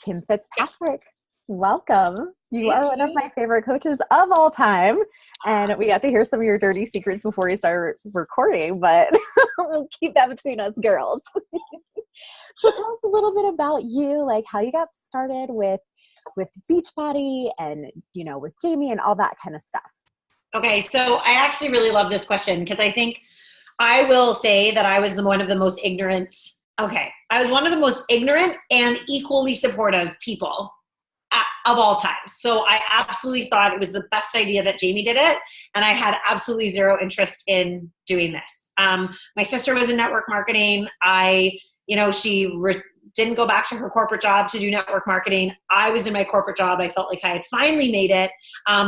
KimFitzpatrick. Welcome. You are one of my favorite coaches of all time. And we got to hear some of your dirty secrets before we started recording, but we'll keep that between us girls. So tell us a little bit about you, like how you got started with Beachbody and, you know, with Jamie and all that kind of stuff. Okay. So I actually really love this question because I think I will say that I was one of the most ignorant. Okay. I was one of the most ignorant and equally supportive people of all time. So I absolutely thought it was the best idea that Jamie did it. And I had absolutely zero interest in doing this. My sister was in network marketing. She didn't go back to her corporate job to do network marketing. I was in my corporate job. I felt like I had finally made it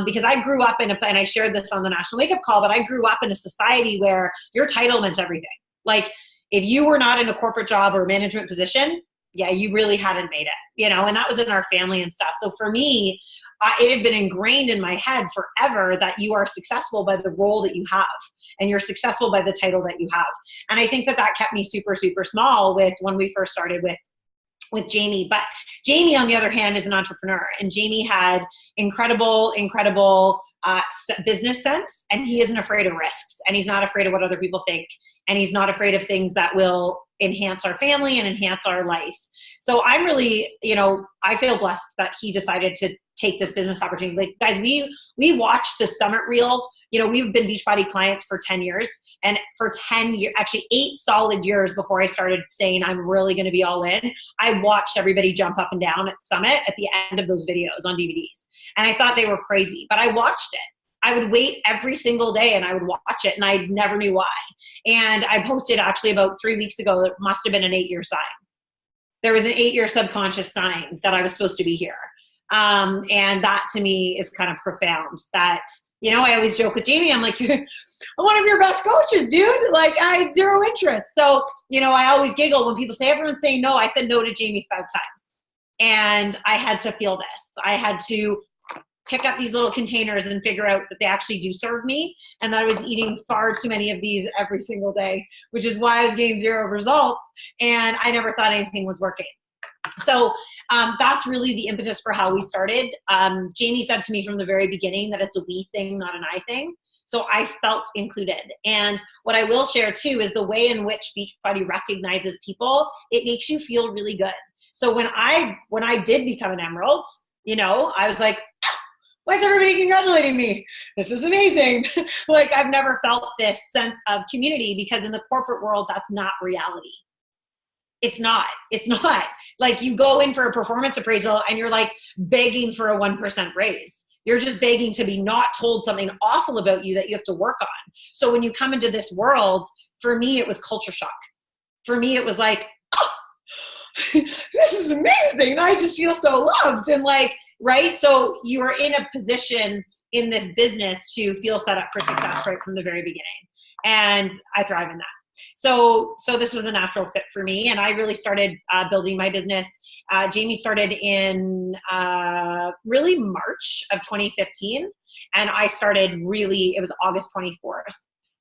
because I grew up and I shared this on the National Wake Up Call, but I grew up in a society where your title meant everything. Like if you were not in a corporate job or management position, yeah, you really hadn't made it, and that was in our family and stuff. So for me, it had been ingrained in my head forever that you are successful by the role that you have and you're successful by the title that you have. And I think that kept me super, super small when we first started with Jamie. But Jamie, on the other hand, is an entrepreneur, and Jamie had incredible business sense, and he isn't afraid of risks, and he's not afraid of what other people think, and he's not afraid of things that will enhance our family and enhance our life. So I'm really, I feel blessed that he decided to take this business opportunity. Like, guys, we watched the summit reel. We've been Beachbody clients for 10 years, and for 10 years, actually 8 solid years before I started saying I'm really going to be all in, I watched everybody jump up and down at Summit at the end of those videos on DVDs. And I thought they were crazy, but I watched it. I would wait every single day and I would watch it, and I never knew why. And I posted actually about 3 weeks ago, it must have been an 8-year sign. There was an 8-year subconscious sign that I was supposed to be here. And that to me is kind of profound that, I always joke with Jamie, I'm like, I'm one of your best coaches, dude. Like, I had zero interest. So, I always giggle when people say, everyone's saying no. I said no to Jamie 5 times. And I had to feel this. I had to pick up these little containers and figure out that they actually do serve me, and that I was eating far too many of these every single day, which is why I was getting 0 results, and I never thought anything was working. So that's really the impetus for how we started. Jamie said to me from the very beginning that it's a we thing, not an I thing. So I felt included. And what I will share too is the way in which Beachbody recognizes people, it makes you feel really good. So when I did become an Emerald, I was like, why is everybody congratulating me? This is amazing. Like, I've never felt this sense of community, because in the corporate world, that's not reality. It's not. Like, you go in for a performance appraisal and you're like begging for a 1% raise. You're just begging to be not told something awful about you that you have to work on. So when you come into this world, for me, it was culture shock. For me, it was like, oh, this is amazing. I just feel so loved. And like, right? So you are in a position in this business to feel set up for success right from the very beginning. And I thrive in that. So this was a natural fit for me. And I really started building my business. Jamie started in really March of 2015. And I started it was August 24th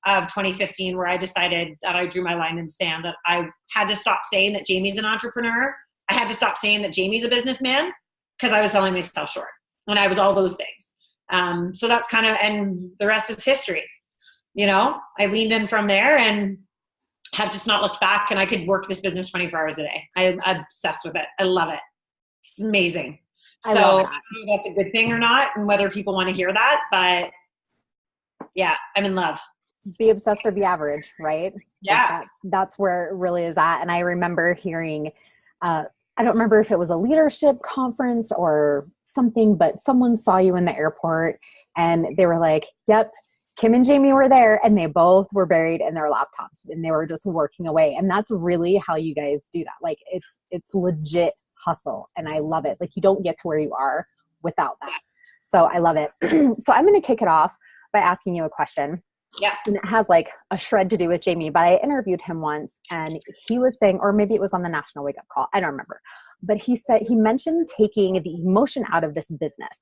of 2015, where I decided that I drew my line in the sand, that I had to stop saying that Jamie's an entrepreneur. I had to stop saying that Jamie's a businessman, because I was selling myself short, and I was all those things. So that's and the rest is history. I leaned in from there and have just not looked back, and I could work this business 24 hours a day. I'm obsessed with it. I love it. It's amazing. So I don't know if that's a good thing or not, and whether people want to hear that, but yeah, I'm in love. Be obsessed or be average, right? Yeah. Like that's where it really is at. And I remember hearing, I don't remember if it was a leadership conference or something, but someone saw you in the airport and they were like, yep, Kim and Jamie were there, and they both were buried in their laptops and they were just working away. And that's really how you guys do that. Like, it's legit hustle, and I love it. Like, you don't get to where you are without that. So I love it. So I'm going to kick it off by asking you a question. Yeah. And it has like a shred to do with Jamie, but I interviewed him once, and he was saying, or maybe it was on the National Wake Up Call, I don't remember, but he mentioned taking the emotion out of this business.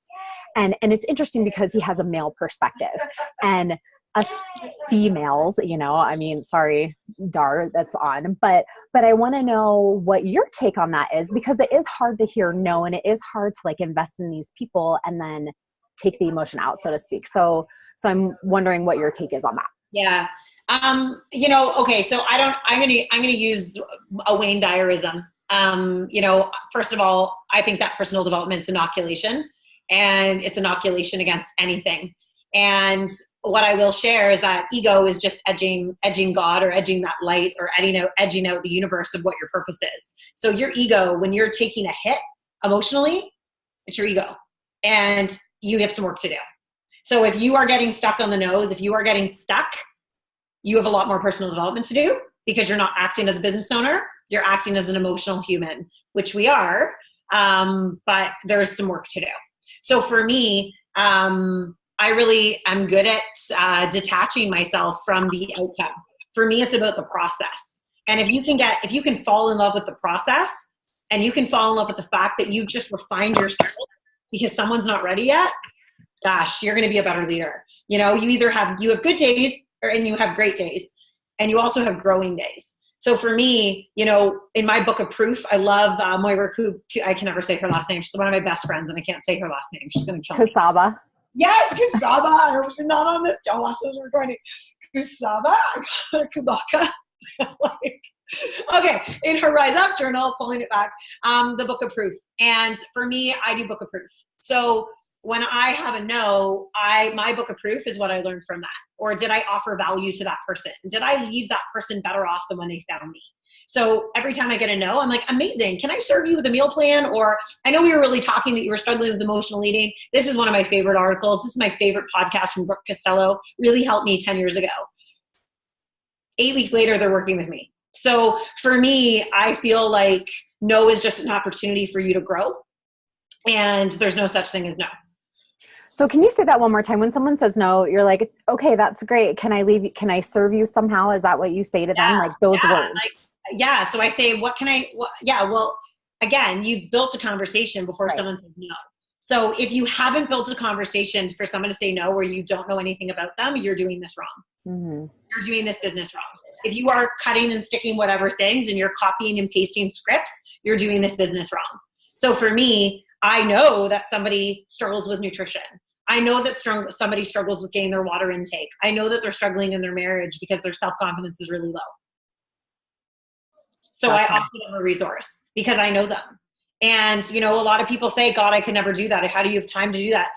And it's interesting because he has a male perspective, and us females, I mean, sorry, Dar, that's on, but I want to know what your take on that is, because it is hard to hear no, and it is hard to like invest in these people and then take the emotion out, so to speak. So I'm wondering what your take is on that. Yeah. Okay. So I'm going to use a Wayne Dyerism. First of all, I think that personal development is inoculation, and it's inoculation against anything. And what I will share is that ego is just edging God, or edging that light, or edging out the universe of what your purpose is. So your ego, when you're taking a hit emotionally, it's your ego, and you have some work to do. So if you are getting stuck on the nose, if you are getting stuck, you have a lot more personal development to do, because you're not acting as a business owner. You're acting as an emotional human, which we are, but there's some work to do. So for me, I really am good at detaching myself from the outcome. For me, it's about the process. And if you can fall in love with the process, and you can fall in love with the fact that you've just refined yourself because someone's not ready yet, gosh, you're going to be a better leader. You have good days, and you have great days, and you also have growing days. So for me, in my book of proof, I love Moira, I can never say her last name. She's one of my best friends, and I can't say her last name. She's going to kill me. Kasaba. Yes, Kasaba. I hope she's not on this. Don't watch this recording. Kasaba, Kubaka. Okay, in her Rise Up journal, pulling it back, the book of proof. And for me, I do book of proof. So when I have a no, my book of proof is what I learned from that. Or did I offer value to that person? Did I leave that person better off than when they found me? So every time I get a no, I'm like, amazing. Can I serve you with a meal plan? Or I know we were really talking that you were struggling with emotional eating. This is one of my favorite articles. This is my favorite podcast from Brooke Costello. Really helped me 10 years ago. 8 weeks later, they're working with me. So for me, I feel like no is just an opportunity for you to grow. And there's no such thing as no. So can you say that one more time? When someone says no, you're like, okay, that's great. Can I leave? Can I serve you somehow? Is that what you say to them? Like those words? So I say, well, again, you've built a conversation before someone says no. So if you haven't built a conversation for someone to say no, where you don't know anything about them, you're doing this wrong. Mm-hmm. You're doing this business wrong. If you are cutting and sticking whatever things and you're copying and pasting scripts, you're doing this business wrong. So for me, I know that somebody struggles with nutrition. I know that somebody struggles with getting their water intake. I know that they're struggling in their marriage because their self-confidence is really low. So I offer them a resource because I know them. And, a lot of people say, God, I could never do that. How do you have time to do that?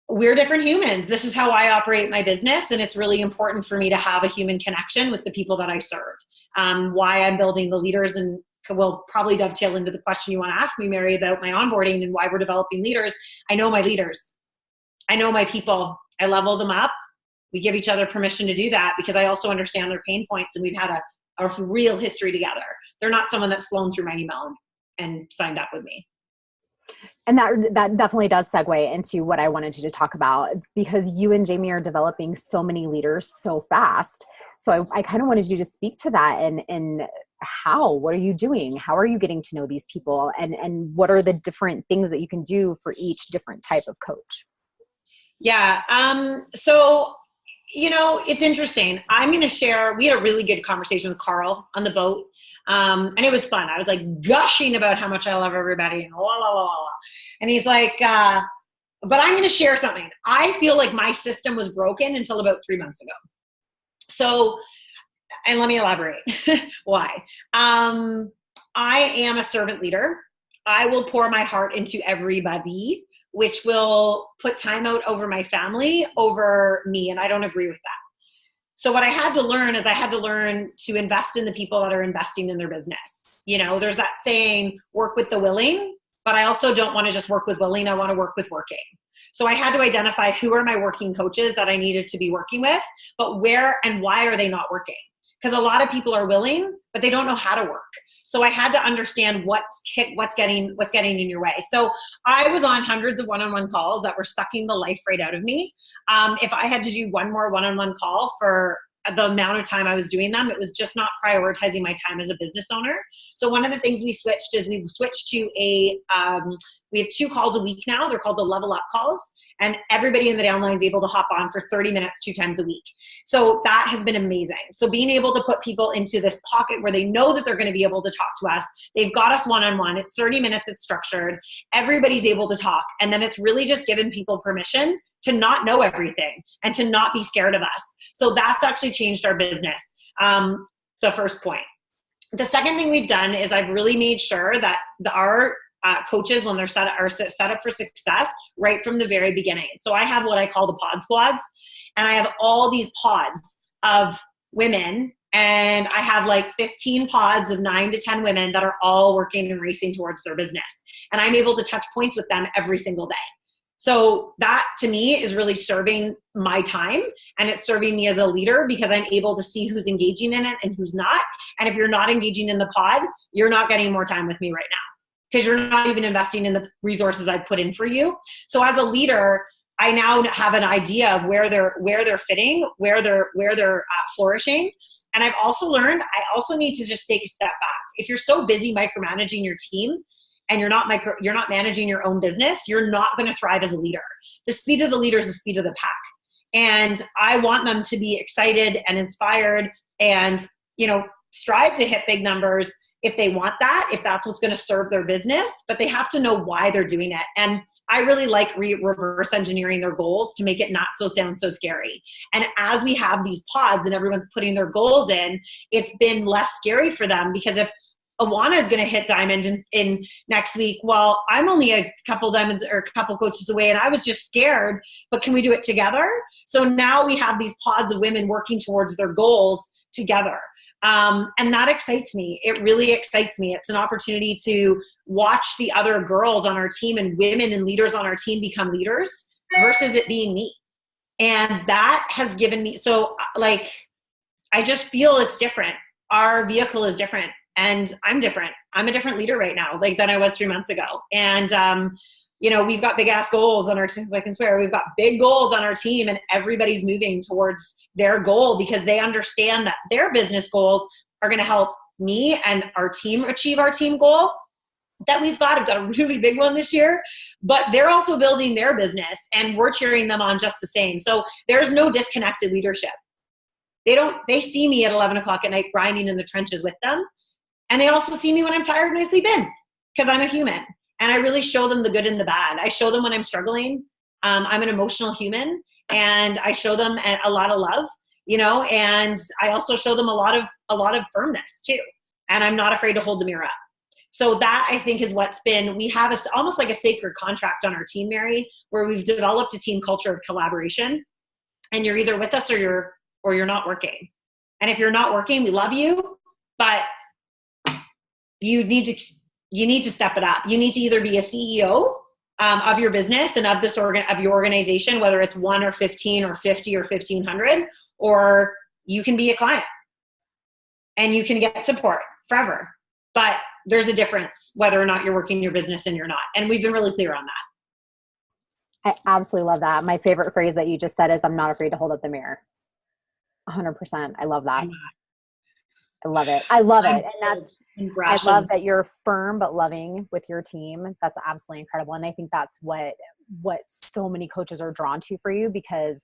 We're different humans. This is how I operate my business. And it's really important for me to have a human connection with the people that I serve. Why I'm building the leaders, and will probably dovetail into the question you want to ask me, Mary, about my onboarding and why we're developing leaders. I know my leaders. I know my people. I level them up. We give each other permission to do that because I also understand their pain points, and we've had a real history together. They're not someone that's flown through my email and signed up with me. And that definitely does segue into what I wanted you to talk about, because you and Jamie are developing so many leaders so fast. So I kind of wanted you to speak to that and what are you doing? How are you getting to know these people? And what are the different things that you can do for each different type of coach? Yeah. So, it's interesting. I'm going to share, we had a really good conversation with Carl on the boat. And it was fun. I was like gushing about how much I love everybody and la, la, la, la. And he's like, but I'm going to share something. I feel like my system was broken until about 3 months ago. So, and let me elaborate why. I am a servant leader. I will pour my heart into everybody, which will put time out over my family, over me. And I don't agree with that. So what I had to learn is I had to learn to invest in the people that are investing in their business. There's that saying, work with the willing, but I also don't want to just work with willing. I want to work with working. So I had to identify who are my working coaches that I needed to be working with, but where and why are they not working? Because a lot of people are willing, but they don't know how to work. So I had to understand what's getting in your way. So I was on hundreds of one-on-one calls that were sucking the life right out of me. If I had to do one more one-on-one call for the amount of time I was doing them. It was just not prioritizing my time as a business owner. So one of the things we switched is we switched to we have 2 calls a week now. They're called the Level Up calls. And everybody in the downline is able to hop on for 30 minutes 2 times a week. So that has been amazing. So being able to put people into this pocket where they know that they're going to be able to talk to us. They've got us one-on-one. It's 30 minutes. It's structured. Everybody's able to talk. And then it's really just given people permission to not know everything and to not be scared of us. So that's actually changed our business. The first point. The second thing we've done is I've really made sure that our coaches, when they're set up for success right from the very beginning. So I have what I call the pod squads, and I have all these pods of women, and I have like 15 pods of 9 to 10 women that are all working and racing towards their business. And I'm able to touch points with them every single day. So that to me is really serving my time, and it's serving me as a leader because I'm able to see who's engaging in it and who's not. And if you're not engaging in the pod, you're not getting more time with me right now, because you're not even investing in the resources I've put in for you. So as a leader, I now have an idea of where they're fitting, where they're flourishing. And I've also learned I also need to just take a step back. If you're so busy micromanaging your team and you're not managing your own business, you're not going to thrive as a leader. The speed of the leader is the speed of the pack. And I want them to be excited and inspired and, strive to hit big numbers if they want that, if that's what's going to serve their business, but they have to know why they're doing it. And I really like reverse engineering their goals to make it not sound so scary. And as we have these pods and everyone's putting their goals in, it's been less scary for them, because if Awana is going to hit diamond in next week, well, I'm only a couple diamonds or a couple coaches away, and I was just scared, but can we do it together? So now we have these pods of women working towards their goals together. And that excites me. It really excites me. It's an opportunity to watch the other girls on our team and women and leaders on our team become leaders versus it being me. And that has given me, I just feel it's different. Our vehicle is different, and I'm different. I'm a different leader right now, than I was 3 months ago. And, we've got big ass goals on our team. I can swear we've got big goals on our team, and everybody's moving towards their goal because they understand that their business goals are going to help me and our team achieve our team goal that we've got. I've got a really big one this year, but they're also building their business, and we're cheering them on just the same. So there's no disconnected leadership. They see me at 11 o'clock at night grinding in the trenches with them. And they also see me when I'm tired and I sleep in, because I'm a human. And I really show them the good and the bad. I show them when I'm struggling. I'm an emotional human, and I show them a lot of love, and I also show them a lot of firmness too. And I'm not afraid to hold the mirror up. So that, I think, is what's been, we have almost like a sacred contract on our team, Mary, where we've developed a team culture of collaboration, and you're either with us or you're not working. And if you're not working, we love you, but you need to step it up. You need to either be a CEO of your business and of your organization, whether it's 1 or 15 or 50 or 1,500, or you can be a client and you can get support forever. But there's a difference whether or not you're working your business and you're not. And we've been really clear on that. I absolutely love that. My favorite phrase that you just said is, I'm not afraid to hold up the mirror. 100%. I love that. I love it. I love it. And I love that you're firm but loving with your team. That's absolutely incredible. And I think that's what so many coaches are drawn to for you, because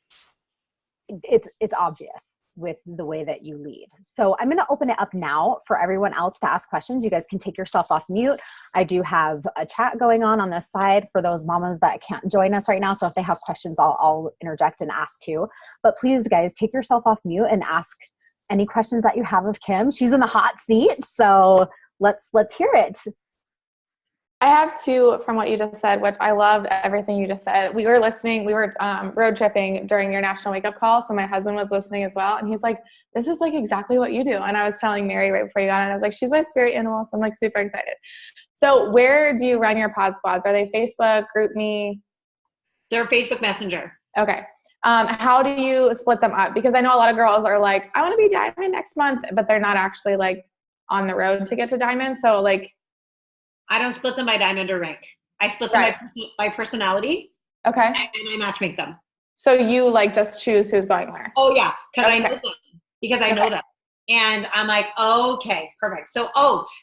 it's obvious with the way that you lead. So I'm going to open it up now for everyone else to ask questions. You guys can take yourself off mute. I do have a chat going on this side for those mamas that can't join us right now. So if they have questions, I'll interject and ask too. But please, guys, take yourself off mute and ask any questions that you have of Kim. She's in the hot seat, so let's hear it. I have 2 from what you just said, which I loved everything you just said. We were listening, we were road tripping during your national wake up call. So my husband was listening as well. And he's like, this is like exactly what you do. And I was telling Mary right before you got in, I was like, she's my spirit animal. So I'm like super excited. So where do you run your pod squads? Are they Facebook, GroupMe? They're Facebook Messenger. Okay. How do you split them up? Because I know a lot of girls are like, I want to be diamond next month, but they're not actually like on the road to get to diamond. So like, I don't split them by diamond or rank. I split them by personality. Okay. And I match make them. So you like just choose who's going where? Oh yeah. Cause I know them. because I know them. And I'm like, okay, perfect. So,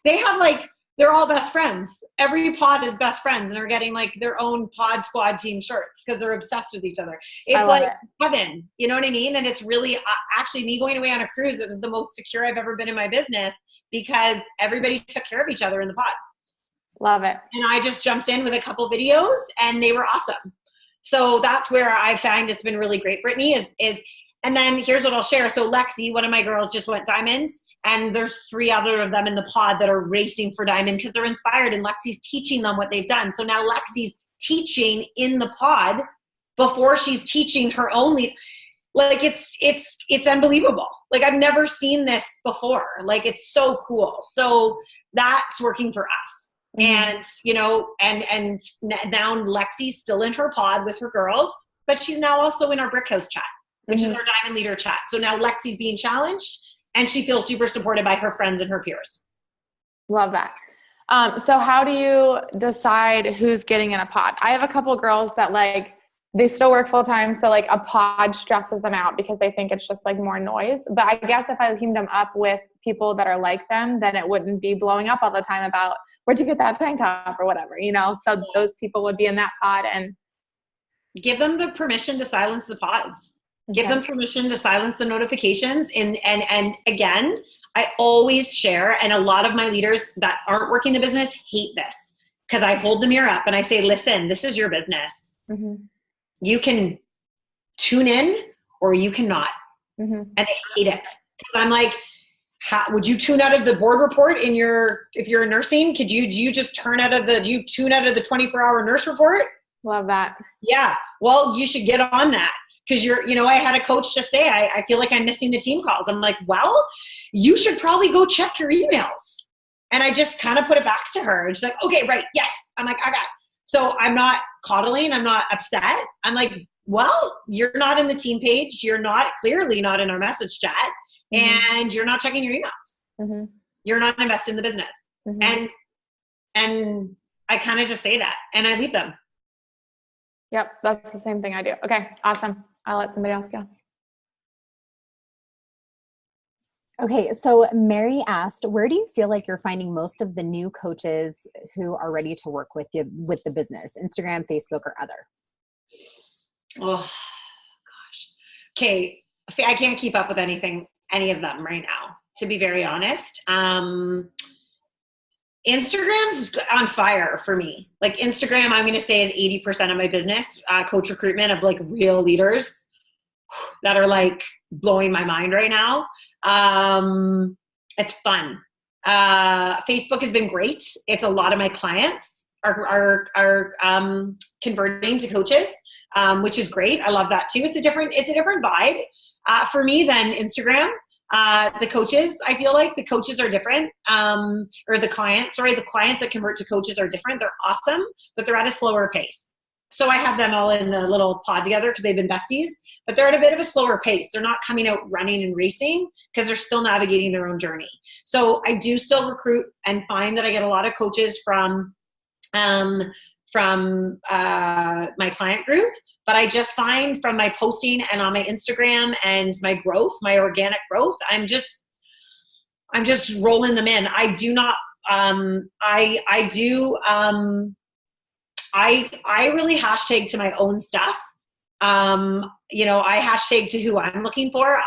they have like, they're all best friends. Every pod is best friends and are getting like their own pod squad team shirts because they're obsessed with each other. It's like heaven, you know what I mean? And it's really actually me going away on a cruise. It was the most secure I've ever been in my business because everybody took care of each other in the pod. Love it. And I just jumped in with a couple videos and they were awesome. So that's where I find it's been really great, Brittany, and then here's what I'll share. So Lexi, one of my girls, just went diamonds, and there's 3 other of them in the pod that are racing for diamond because they're inspired, and Lexi's teaching them what they've done. So now Lexi's teaching in the pod before she's teaching her own like it's unbelievable. Like I've never seen this before. Like it's so cool. So that's working for us. And, you know, and now Lexi's still in her pod with her girls, but she's now also in our Brick House chat, which is our Diamond Leader chat. So now Lexi's being challenged and she feels super supported by her friends and her peers. Love that. So how do you decide who's getting in a pod? I have a couple girls that like, they still work full time. So like a pod stresses them out because they think it's just like more noise. But I guess if I team them up with people that are like them, then it wouldn't be blowing up all the time about where'd you get that tank top or whatever, you know? So those people would be in that pod and give them the permission to silence the pods. Give them permission to silence the notifications. And again, I always share, and a lot of my leaders that aren't working the business hate this because I hold the mirror up and I say, listen, this is your business. You can tune in or you cannot. And they hate it. I'm like, would you tune out of the board report if you're nursing? Do you tune out of the 24-hour nurse report? Love that. Yeah. Well, you should get on that. Because I had a coach just say, I feel like I'm missing the team calls. I'm like, well, you should probably go check your emails. And I just kind of put it back to her. And she's like, okay, right. Yes. I'm like, I got it. So I'm not coddling. I'm not upset. I'm like, well, you're not in the team page. You're clearly not in our message chat. And you're not checking your emails. You're not invested in the business. And I kind of just say that and I leave them. Yep. That's the same thing I do. Okay. Awesome. I'll let somebody else go. Okay. So Mary asked, where do you feel like you're finding most of the new coaches who are ready to work with you with the business, Instagram, Facebook, or other? Oh gosh. Okay. I can't keep up with any of them right now, to be very honest. Instagram's on fire for me. Like Instagram, I'm going to say is 80% of my business, coach recruitment of like real leaders that are like blowing my mind right now. It's fun. Facebook has been great. It's a lot of my clients are converting to coaches, which is great. I love that too. It's a different vibe for me than Instagram. The coaches, I feel like the coaches are different, or the clients that convert to coaches are different. They're awesome, but they're at a slower pace. So I have them all in a little pod together because they've been besties, but they're at a bit of a slower pace. They're not coming out running and racing because they're still navigating their own journey. So I do still recruit and find that I get a lot of coaches from my client group, but I just find from my posting and on my Instagram and my growth, my organic growth, I'm just rolling them in. I do not, I really hashtag to my own stuff. I hashtag to who I'm looking for.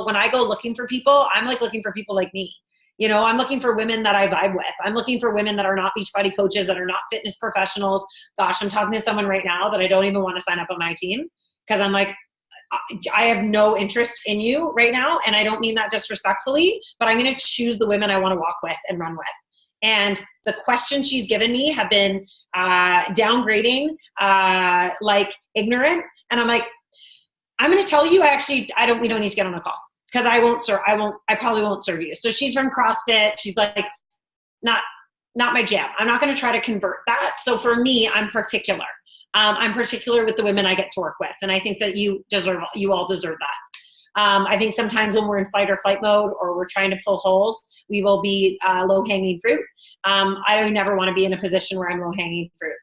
When I go looking for people, I'm like looking for people like me. I'm looking for women that I vibe with. I'm looking for women that are not Beachbody coaches, that are not fitness professionals. Gosh, I'm talking to someone right now that I don't even want to sign up on my team because I'm like, I have no interest in you right now. And I don't mean that disrespectfully, but I'm going to choose the women I want to walk with and run with. And the questions she's given me have been downgrading, like ignorant. And I'm like, I'm going to tell you, we don't need to get on a call. Because I probably won't serve you. So she's from CrossFit. She's like, not my jam. I'm not going to try to convert that. So for me, I'm particular. I'm particular with the women I get to work with. And I think that you all deserve that. I think sometimes when we're in fight or flight mode or we're trying to pull holes, we will be low hanging fruit. I never want to be in a position where I'm low hanging fruit.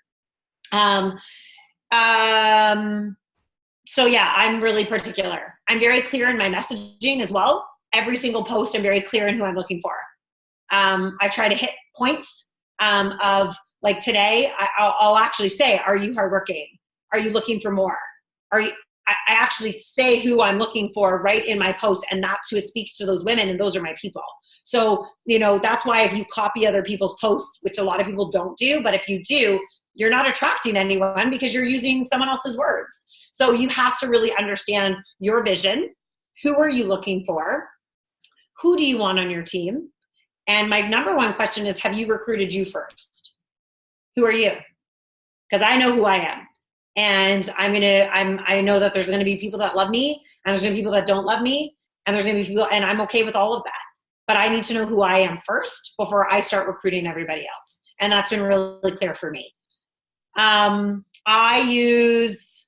So yeah, I'm really particular. I'm very clear in my messaging as well. every single post, I'm very clear in who I'm looking for. I try to hit points of like today, I'll actually say, are you hardworking? Are you looking for more? I actually say who I'm looking for right in my post, and that's who it speaks to, those women, and those are my people. So, that's why if you copy other people's posts, which a lot of people don't do, but if you do, you're not attracting anyone because you're using someone else's words. So you have to really understand your vision. Who are you looking for? Who do you want on your team? And my number one question is, have you recruited you first? Who are you? Because I know who I am. And I know that there's going to be people that love me, and there's going to be people that don't love me, and there's going to be people, and I'm okay with all of that. But I need to know who I am first before I start recruiting everybody else. And that's been really clear for me. I use,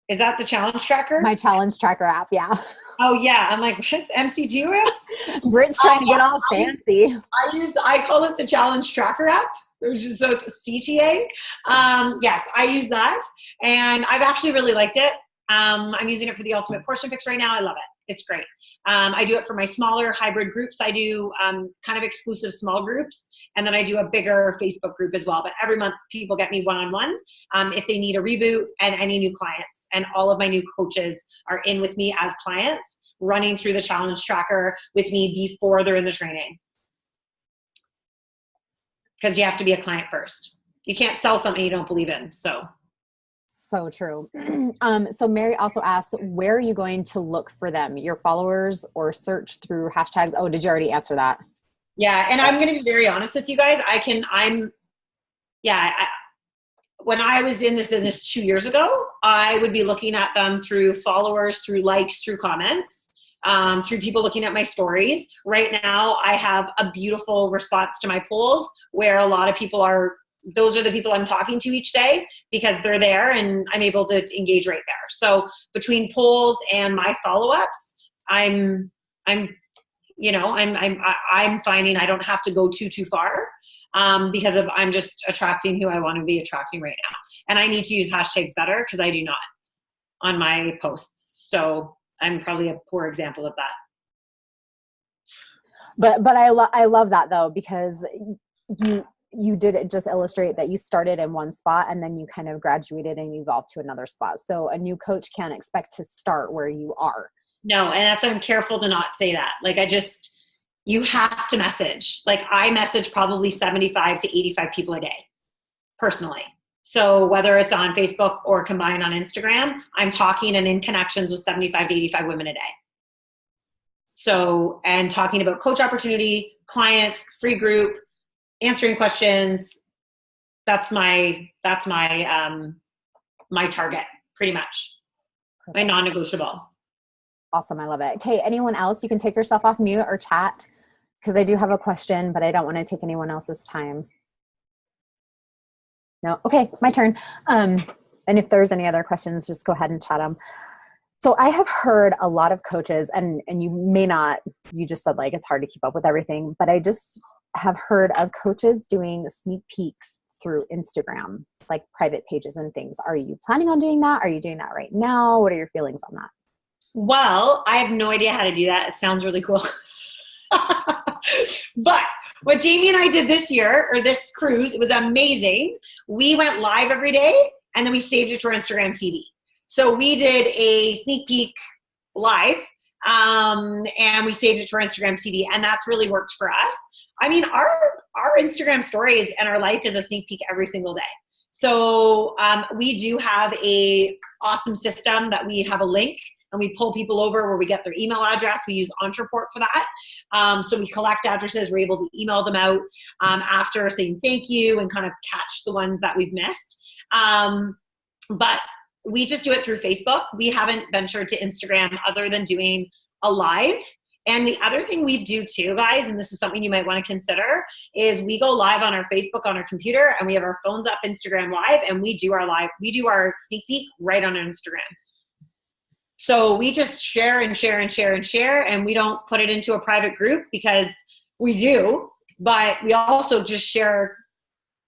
is that the challenge tracker? My challenge tracker app, yeah. Oh yeah, I'm like, what's MC2 app? Britt's trying to get all fancy. I call it the challenge tracker app, so it's a CTA. Yes, I use that, and I've actually really liked it. I'm using it for the Ultimate Portion Fix right now. I love it. It's great. I do it for my smaller hybrid groups. I do kind of exclusive small groups, and then I do a bigger Facebook group as well. But every month people get me one-on-one if they need a reboot, and any new clients. And all of my new coaches are in with me as clients, running through the challenge tracker with me before they're in the training. Because you have to be a client first. You can't sell something you don't believe in. So true. So Mary also asked, where are you going to look for them? Your followers, or search through hashtags? Oh, did you already answer that? Yeah. And I'm going to be very honest with you guys. When I was in this business 2 years ago, I would be looking at them through followers, through likes, through comments, through people looking at my stories. Right now, I have a beautiful response to my polls where a lot of people those are the people I'm talking to each day because they're there and I'm able to engage right there. So between polls and my follow-ups, I'm finding I don't have to go too far because I'm just attracting who I want to be attracting right now. And I need to use hashtags better because I do not on my posts. So I'm probably a poor example of that. But I love that though, because you did just illustrate that you started in one spot and then you kind of graduated and evolved to another spot. So a new coach can't expect to start where you are. No, and that's why I'm careful to not say that. Like you have to message. Like I message probably 75 to 85 people a day, personally. So whether it's on Facebook or combined on Instagram, I'm talking and in connections with 75 to 85 women a day. So, and talking about coach opportunity, clients, free group, answering questions. That's my target, pretty much. Perfect. My non-negotiable. Awesome. I love it. Okay. Anyone else? You can take yourself off mute or chat, because I do have a question, but I don't want to take anyone else's time. No. Okay. My turn. And if there's any other questions, just go ahead and chat them. So I have heard a lot of coaches, and you may not, you just said like, it's hard to keep up with everything, but I just have heard of coaches doing sneak peeks through Instagram, like private pages and things. Are you planning on doing that? Are you doing that right now? What are your feelings on that? Well, I have no idea how to do that. It sounds really cool. But what Jamie and I did this year, or this cruise, it was amazing. We went live every day and then we saved it to our Instagram TV. So we did a sneak peek live and we saved it to our Instagram TV, and that's really worked for us. I mean, our Instagram stories and our life is a sneak peek every single day. So we do have a awesome system that we have a link and we pull people over where we get their email address. We use Entreport for that. So we collect addresses. We're able to email them out after saying thank you and kind of catch the ones that we've missed. But we just do it through Facebook. We haven't ventured to Instagram other than doing a live. And the other thing we do too, guys, and this is something you might want to consider, is we go live on our Facebook on our computer and we have our phones up Instagram live, and we do our sneak peek right on Instagram. So we just share and share and share and share, and we don't put it into a private group because we do, but we also just share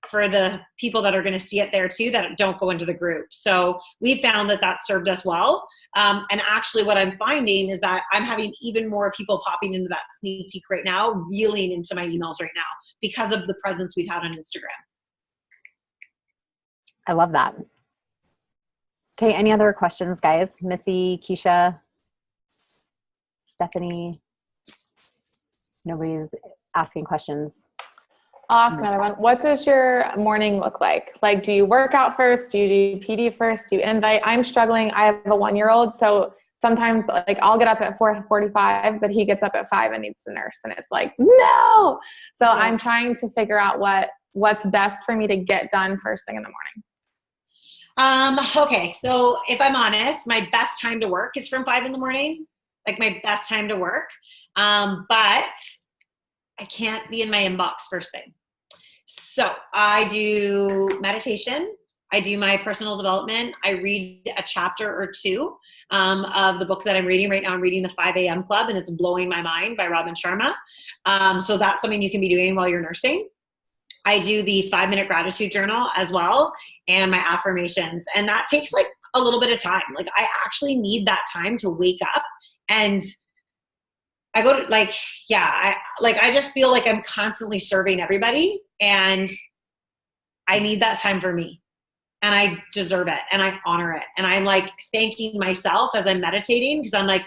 for the people that are going to see it there too, that don't go into the group. So we found that that served us well. And actually what I'm finding is that I'm having even more people popping into that sneak peek right now, reeling into my emails right now because of the presence we've had on Instagram. I love that. Okay. Any other questions, guys? Missy, Keisha, Stephanie? Nobody's asking questions. I'll ask another one. What does your morning look like? Like, do you work out first? Do you do PD first? Do you invite? I'm struggling. I have a 1-year-old. So sometimes like I'll get up at 4:45, but he gets up at 5 and needs to nurse. And it's like, no. So yeah. I'm trying to figure out what's best for me to get done first thing in the morning. Okay. So if I'm honest, my best time to work is from 5 in the morning, like my best time to work. But I can't be in my inbox first thing. So I do meditation. I do my personal development. I read a chapter or two of the book that I'm reading right now. I'm reading the 5 a.m. Club, and it's Blowing My Mind by Robin Sharma. So that's something you can be doing while you're nursing. I do the 5-minute gratitude journal as well, and my affirmations. And that takes like a little bit of time. Like I actually need that time to wake up, and I go to like, yeah, I just feel like I'm constantly serving everybody, and I need that time for me, and I deserve it, and I honor it. And I'm like thanking myself as I'm meditating, because I'm like,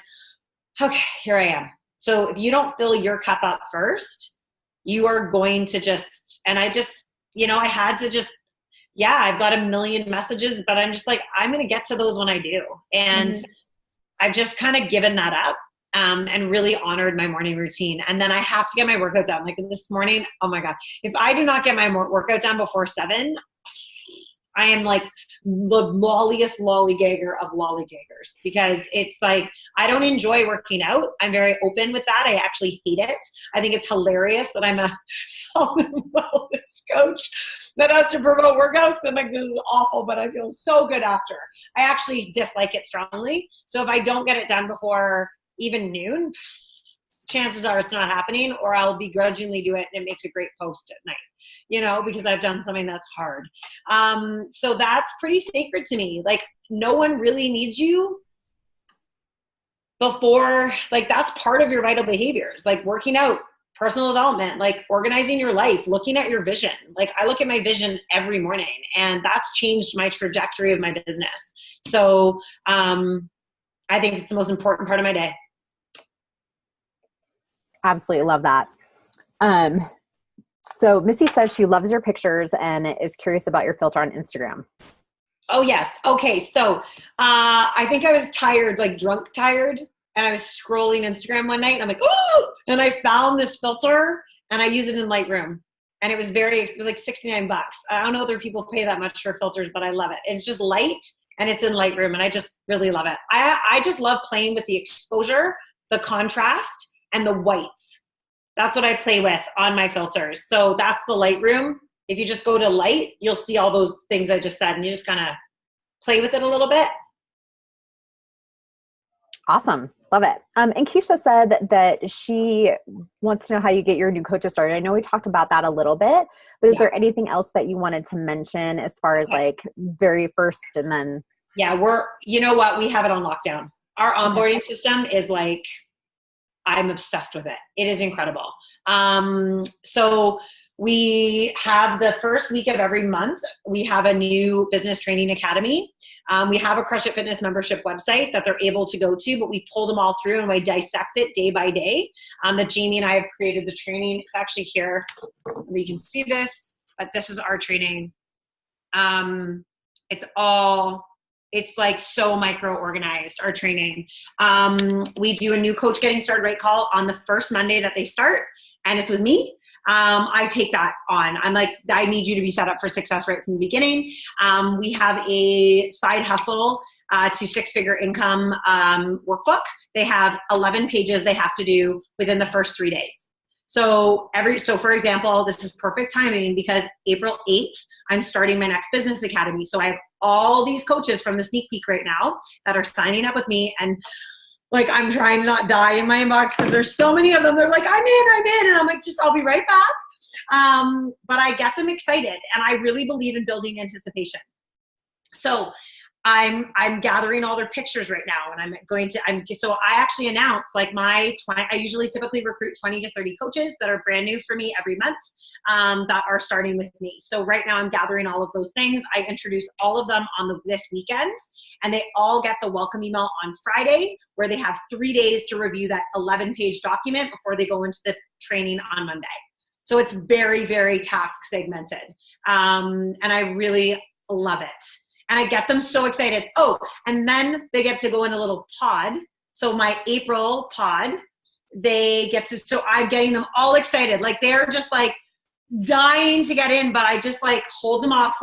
okay, here I am. So if you don't fill your cup up first, you are going to just, and I just, I had to just, I've got a million messages, but I'm just like, I'm going to get to those when I do. And I've just kind of given that up. And really honored my morning routine. And then I have to get my workout done. Like this morning, oh my God, if I do not get my workout done before 7, I am like the lolliest lollygagger of lollygaggers, because it's like, I don't enjoy working out. I'm very open with that. I actually hate it. I think it's hilarious that I'm a health and wellness coach that has to promote workouts. I'm like, this is awful, but I feel so good after. I actually dislike it strongly. So if I don't get it done before even noon, chances are it's not happening, or I'll begrudgingly do it and it makes a great post at night, because I've done something that's hard. So that's pretty sacred to me. Like no one really needs you before, like that's part of your vital behaviors, like working out, personal development, like organizing your life, looking at your vision. Like I look at my vision every morning, and that's changed my trajectory of my business. So I think it's the most important part of my day. Absolutely love that. So Missy says she loves your pictures and is curious about your filter on Instagram. Oh yes. Okay. So I think I was tired, like drunk tired, and I was scrolling Instagram one night, and I'm like, oh, and I found this filter, and I use it in Lightroom, and it was like $69. I don't know if other people pay that much for filters, but I love it. It's just light, and it's in Lightroom, and I just really love it. I just love playing with the exposure, the contrast, and the whites. That's what I play with on my filters. So that's the Lightroom. If you just go to light, you'll see all those things I just said, and you just kind of play with it a little bit. Awesome. Love it. And Keisha said that she wants to know how you get your new coaches started. I know we talked about that a little bit, but is there anything else that you wanted to mention as far as like very first and then? Yeah, you know what? We have it on lockdown. Our onboarding system is like, I'm obsessed with it. It is incredible. So we have the first week of every month, we have a new business training academy. We have a Crush It Fitness membership website that they're able to go to, but we pull them all through and we dissect it day by day. That Jamie and I have created the training. It's actually here. You can see this, but this is our training. It's like so micro-organized, our training. We do a new coach getting started right call on the first Monday that they start, and it's with me. I take that on. I'm like, I need you to be set up for success right from the beginning. We have a side hustle to 6-figure income workbook. They have 11 pages they have to do within the first 3 days. So for example, this is perfect timing because April 8th, I'm starting my next business academy. So I have all these coaches from the sneak peek right now that are signing up with me, and like, I'm trying to not die in my inbox because there's so many of them. They're like, I'm in. And I'm like, I'll be right back. But I get them excited, and I really believe in building anticipation. So I'm gathering all their pictures right now, and so I actually announced like I usually typically recruit 20 to 30 coaches that are brand new for me every month, that are starting with me. So right now I'm gathering all of those things. I introduce all of them on this weekend, and they all get the welcome email on Friday, where they have 3 days to review that 11-page document before they go into the training on Monday. So it's very, very task segmented. And I really love it. And I get them so excited. Oh, and then they get to go in a little pod. So my April pod, so I'm getting them all excited. Like they're just like dying to get in, but I just like hold them off.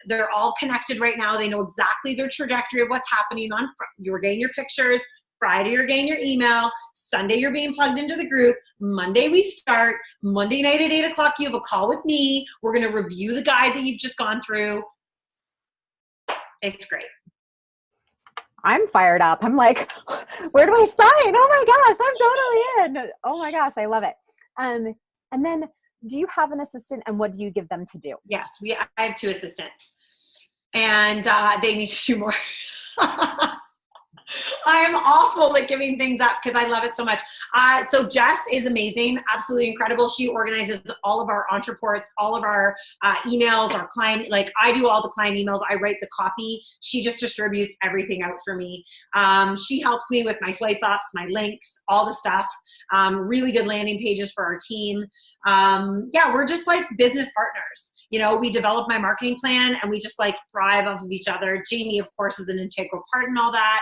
They're all connected right now. They know exactly their trajectory of what's happening you're getting your pictures. Friday, you're getting your email. Sunday, you're being plugged into the group. Monday, we start. Monday night at 8 o'clock, you have a call with me. We're going to review the guide that you've just gone through. It's great. I'm fired up. I'm like, where do I sign? Oh my gosh, I'm totally in. Oh my gosh, I love it. And then do you have an assistant, and what do you give them to do? Yes, I have 2 assistants, and they need to do more. I am awful at giving things up because I love it so much. So Jess is amazing, absolutely incredible. She organizes all of our entreports, all of our emails, our client, like I do all the client emails. I write the copy. She just distributes everything out for me. She helps me with my swipe ups, my links, all the stuff. Really good landing pages for our team. Yeah, we're just like business partners. You know, we develop my marketing plan, and we just like thrive off of each other. Jamie, of course, is an integral part in all that.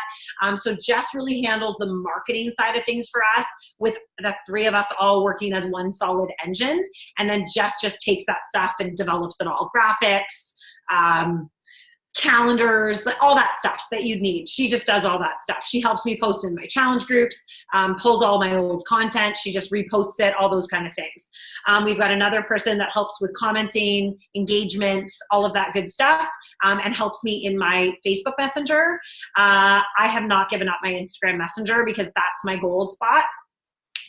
So Jess really handles the marketing side of things for us, with the 3 of us all working as one solid engine. And then Jess just takes that stuff and develops it all. Graphics, calendars, all that stuff that you'd need. She just does all that stuff. She helps me post in my challenge groups, pulls all my old content. She just reposts it, all those kind of things. We've got another person that helps with commenting, engagement, all of that good stuff, and helps me in my Facebook Messenger. I have not given up my Instagram Messenger because that's my gold spot.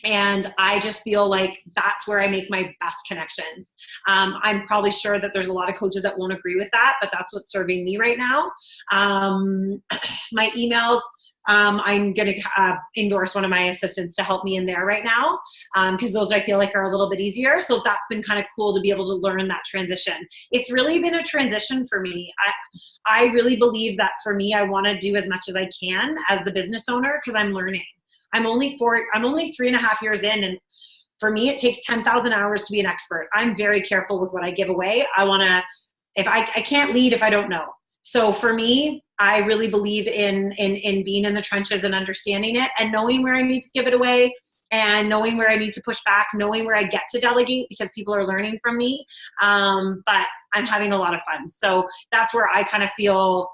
And I just feel like that's where I make my best connections. I'm probably sure that there's a lot of coaches that won't agree with that, but that's what's serving me right now. My emails, I'm going to endorse one of my assistants to help me in there right now, because those I feel like are a little bit easier. So that's been kind of cool to be able to learn that transition. It's really been a transition for me. I really believe that for me, I want to do as much as I can as the business owner, because I'm learning. I'm only 3.5 years in, and for me, it takes 10,000 hours to be an expert. I'm very careful with what I give away. I can't lead if I don't know. So for me, I really believe in being in the trenches and understanding it, and knowing where I need to give it away, and knowing where I need to push back, knowing where I get to delegate because people are learning from me. But I'm having a lot of fun. So that's where I kind of feel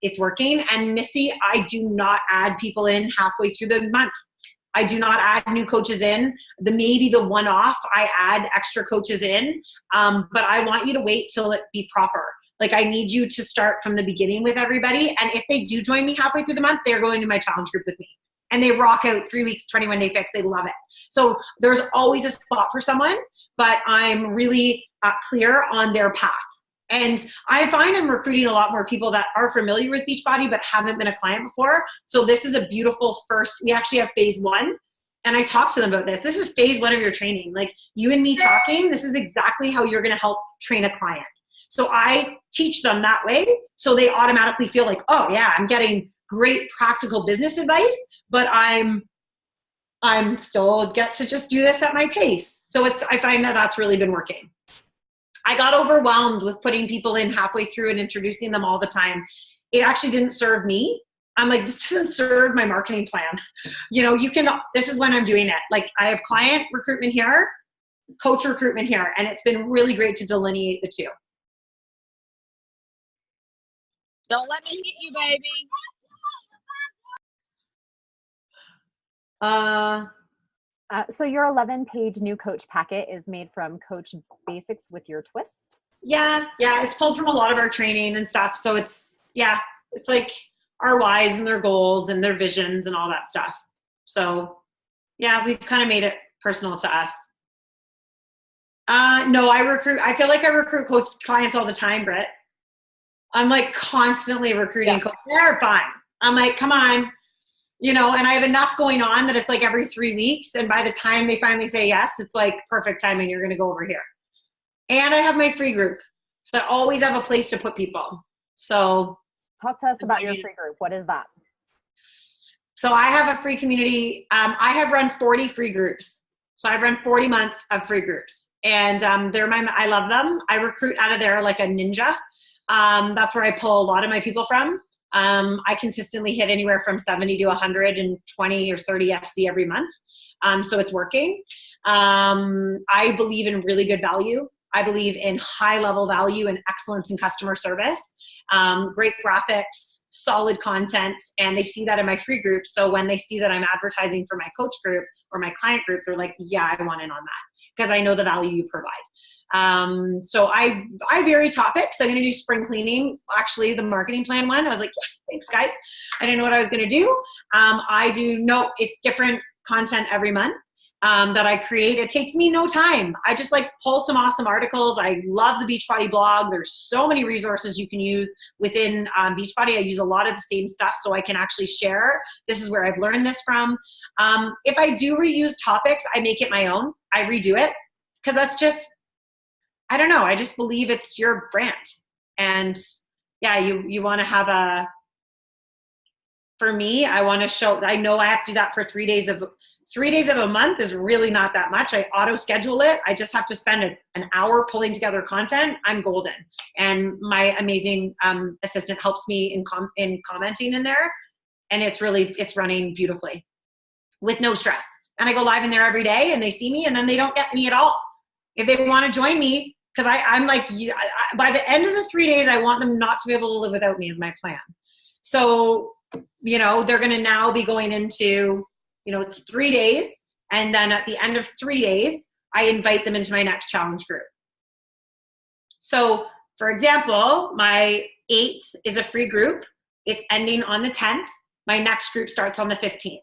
it's working. And Missy, I do not add people in halfway through the month. I do not add new coaches in. Maybe the one-off, I add extra coaches in. But I want you to wait till it be proper. Like I need you to start from the beginning with everybody. And if they do join me halfway through the month, they're going to my challenge group with me. And they rock out 3 weeks, 21-day fix. They love it. So there's always a spot for someone, but I'm really clear on their path. And I find I'm recruiting a lot more people that are familiar with Beachbody but haven't been a client before. So this is a beautiful first. We actually have phase 1. And I talked to them about this. This is phase 1 of your training. Like you and me talking, this is exactly how you're going to help train a client. So I teach them that way. So they automatically feel like, oh yeah, I'm getting great practical business advice, but I'm still get to just do this at my pace. So I find that that's really been working. I got overwhelmed with putting people in halfway through and introducing them all the time. It actually didn't serve me. I'm like, this doesn't serve my marketing plan. This is when I'm doing it. Like I have client recruitment here, coach recruitment here, and it's been really great to delineate the two. Don't let me hit you, baby. So your 11-page new coach packet is made from Coach Basics with your twist? Yeah. It's pulled from a lot of our training and stuff. So it's like our whys and their goals and their visions and all that stuff. So yeah, we've kind of made it personal to us. No, I feel like I recruit clients all the time, Britt. I'm like constantly recruiting. Yeah. They're fine. I'm like, come on, and I have enough going on that it's like every 3 weeks. And by the time they finally say yes, it's like perfect timing. You're going to go over here. And I have my free group. So I always have a place to put people. So talk to us about your free group. What is that? So I have a free community. I have run 40 free groups. So I've run 40 months of free groups. And I love them. I recruit out of there like a ninja. That's where I pull a lot of my people from. I consistently hit anywhere from 70 to 120 or 30 SC every month. So it's working. I believe in really good value. I believe in high level value and excellence in customer service, great graphics, solid content, and they see that in my free group. So when they see that I'm advertising for my coach group or my client group, they're like, yeah, I want in on that because I know the value you provide. So I vary topics. I'm going to do spring cleaning. Actually, the marketing plan one, I was like, yeah, thanks guys. I didn't know what I was going to do. It's different content every month. That I create. It takes me no time. I just like pull some awesome articles. I love the Beachbody blog. There's so many resources you can use within Beachbody. I use a lot of the same stuff so I can actually share. This is where I've learned this from. If I do reuse topics, I make it my own. I redo it because that's just, I don't know. I just believe it's your brand. And yeah, you want to have for me, I want to show, I know I have to do that for 3 days of a month is really not that much. I auto schedule it. I just have to spend an hour pulling together content. I'm golden. And my amazing assistant helps me in commenting in there. And it's running beautifully with no stress. And I go live in there every day and they see me and then they don't get me at all. If they want to join me, because I'm like, by the end of the 3 days, I want them not to be able to live without me is my plan. So, they're going to now be going into, it's 3 days. And then at the end of 3 days, I invite them into my next challenge group. So for example, my 8th is a free group. It's ending on the 10th. My next group starts on the 15th.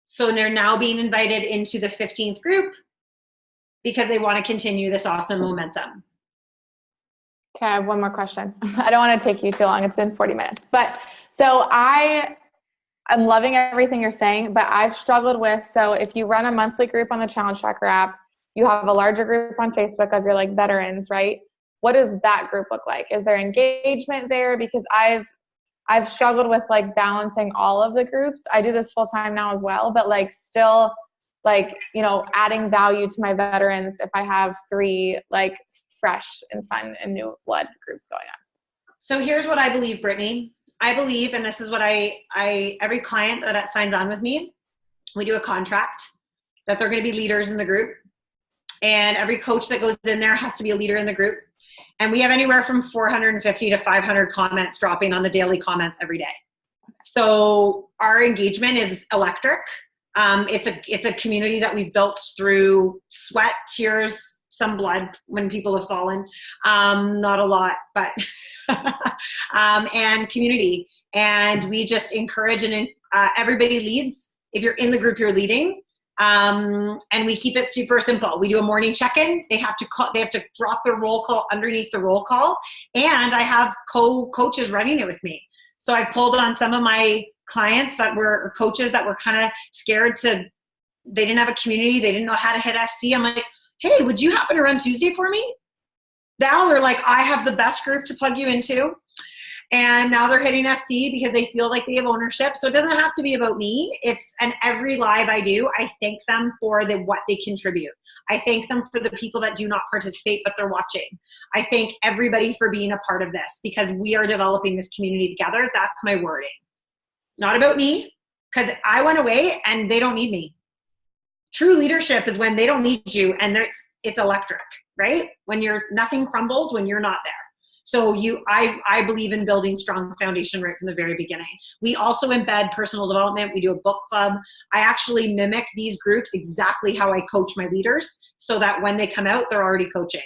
So they're now being invited into the 15th group because they want to continue this awesome momentum. Okay, I have one more question. I don't want to take you too long. It's been 40 minutes. But so I'm loving everything you're saying, but I've struggled with, so if you run a monthly group on the Challenge Tracker app, you have a larger group on Facebook of your like veterans, right? What does that group look like? Is there engagement there? Because I've struggled with like balancing all of the groups. I do this full time now as well, but like still like, adding value to my veterans if I have 3 like fresh and fun and new blood groups going on. So here's what I believe, Brittany. I believe, and this is what every client that signs on with me, we do a contract that they're going to be leaders in the group. And every coach that goes in there has to be a leader in the group. And we have anywhere from 450 to 500 comments dropping on the daily comments every day. So our engagement is electric. It's a community that we've built through sweat, tears, some blood when people have fallen, not a lot, but, and community. And we just encourage and everybody leads. If you're in the group, you're leading. And we keep it super simple. We do a morning check-in. They have to drop their roll call underneath the roll call. And I have coaches running it with me. So I pulled on some of my clients or coaches that were kind of scared they didn't have a community. They didn't know how to hit SC. I'm like, hey, would you happen to run Tuesday for me? Now they're like, I have the best group to plug you into. And now they're hitting SC because they feel like they have ownership. So it doesn't have to be about me. And every live I do, I thank them for what they contribute. I thank them for the people that do not participate, but they're watching. I thank everybody for being a part of this because we are developing this community together. That's my wording. Not about me, because I went away and they don't need me. True leadership is when they don't need you and it's electric, right? When nothing crumbles when you're not there. So I believe in building strong foundation right from the very beginning. We also embed personal development. We do a book club. I actually mimic these groups exactly how I coach my leaders so that when they come out, they're already coaching.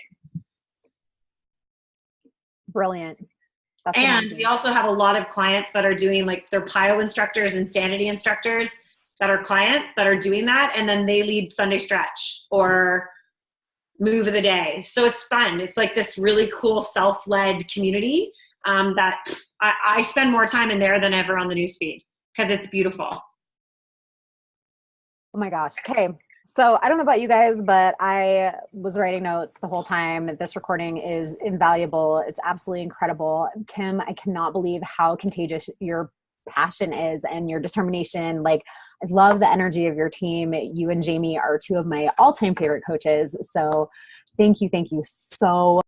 Brilliant. That's and amazing. We also have a lot of clients that are doing like they're PIO instructors and sanity instructors that are clients that are doing that. And then they lead Sunday stretch or move of the day. So it's fun. It's like this really cool self-led community that I spend more time in there than ever on the newsfeed because it's beautiful. Oh my gosh. Okay. So I don't know about you guys, but I was writing notes the whole time. This recording is invaluable. It's absolutely incredible. Kim, I cannot believe how contagious your passion is and your determination. Like, I love the energy of your team. You and Jamie are two of my all-time favorite coaches. So thank you so